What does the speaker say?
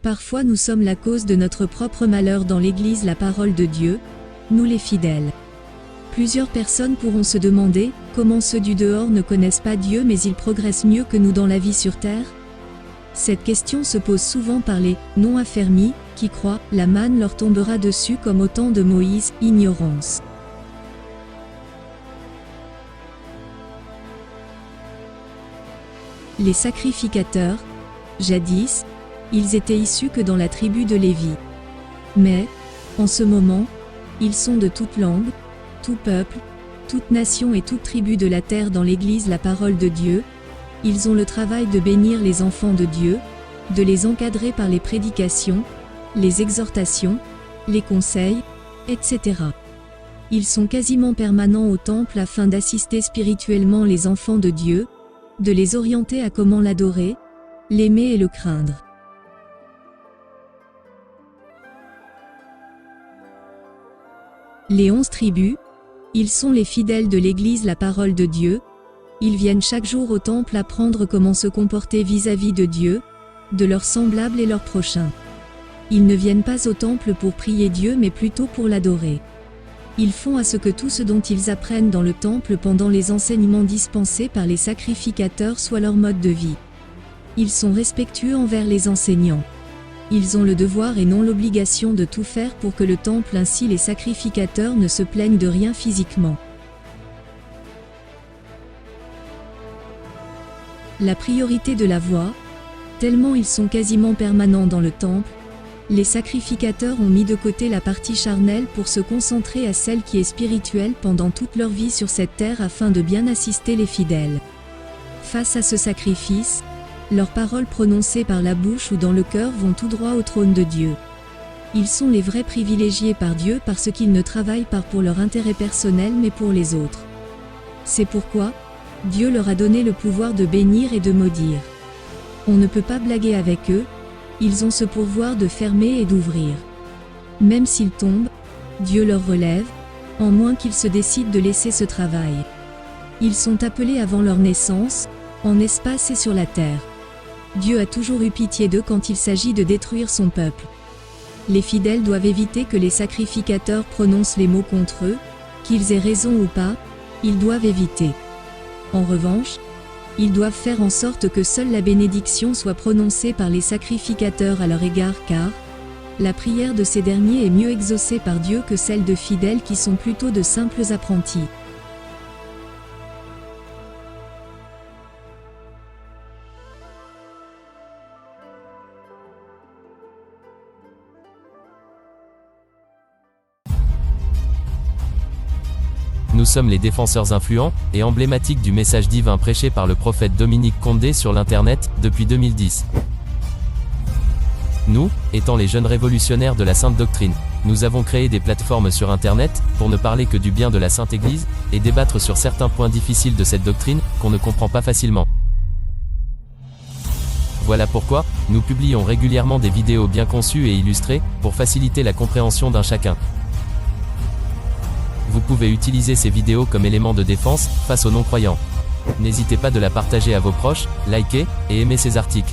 Parfois nous sommes la cause de notre propre malheur dans l'Église, la parole de Dieu, nous les fidèles. Plusieurs personnes pourront se demander, comment ceux du dehors ne connaissent pas Dieu mais ils progressent mieux que nous dans la vie sur terre? Cette question se pose souvent par les non affermis, qui croient, la manne leur tombera dessus comme au temps de Moïse, ignorance. Les sacrificateurs, jadis, ils étaient issus que dans la tribu de Lévi. Mais, en ce moment, ils sont de toute langue, tout peuple, toute nation et toute tribu de la terre dans l'Église la parole de Dieu. Ils ont le travail de bénir les enfants de Dieu, de les encadrer par les prédications, les exhortations, les conseils, etc. Ils sont quasiment permanents au temple afin d'assister spirituellement les enfants de Dieu, de les orienter à comment l'adorer, l'aimer et le craindre. Les 11 tribus, ils sont les fidèles de l'Église la parole de Dieu. Ils viennent chaque jour au temple apprendre comment se comporter vis-à-vis de Dieu, de leurs semblables et leurs prochains. Ils ne viennent pas au temple pour prier Dieu mais plutôt pour l'adorer. Ils font à ce que tout ce dont ils apprennent dans le temple pendant les enseignements dispensés par les sacrificateurs soit leur mode de vie. Ils sont respectueux envers les enseignants. Ils ont le devoir et non l'obligation de tout faire pour que le temple ainsi les sacrificateurs ne se plaignent de rien physiquement. La priorité de la voix, tellement ils sont quasiment permanents dans le temple, les sacrificateurs ont mis de côté la partie charnelle pour se concentrer à celle qui est spirituelle pendant toute leur vie sur cette terre afin de bien assister les fidèles. Face à ce sacrifice, leurs paroles prononcées par la bouche ou dans le cœur vont tout droit au trône de Dieu. Ils sont les vrais privilégiés par Dieu parce qu'ils ne travaillent pas pour leur intérêt personnel mais pour les autres. C'est pourquoi, Dieu leur a donné le pouvoir de bénir et de maudire. On ne peut pas blaguer avec eux, ils ont ce pouvoir de fermer et d'ouvrir. Même s'ils tombent, Dieu leur relève, en moins qu'ils se décident de laisser ce travail. Ils sont appelés avant leur naissance, en espace et sur la terre. Dieu a toujours eu pitié d'eux quand il s'agit de détruire son peuple. Les fidèles doivent éviter que les sacrificateurs prononcent les mots contre eux, qu'ils aient raison ou pas, ils doivent éviter. En revanche, ils doivent faire en sorte que seule la bénédiction soit prononcée par les sacrificateurs à leur égard car la prière de ces derniers est mieux exaucée par Dieu que celle de fidèles qui sont plutôt de simples apprentis. Nous sommes les défenseurs influents et emblématiques du message divin prêché par le prophète Dominique Condé sur l'Internet, depuis 2010. Nous, étant les jeunes révolutionnaires de la Sainte Doctrine, nous avons créé des plateformes sur Internet, pour ne parler que du bien de la Sainte Église, et débattre sur certains points difficiles de cette doctrine, qu'on ne comprend pas facilement. Voilà pourquoi, nous publions régulièrement des vidéos bien conçues et illustrées, pour faciliter la compréhension d'un chacun. Vous pouvez utiliser ces vidéos comme élément de défense, face aux non-croyants. N'hésitez pas de la partager à vos proches, liker, et aimer ces articles.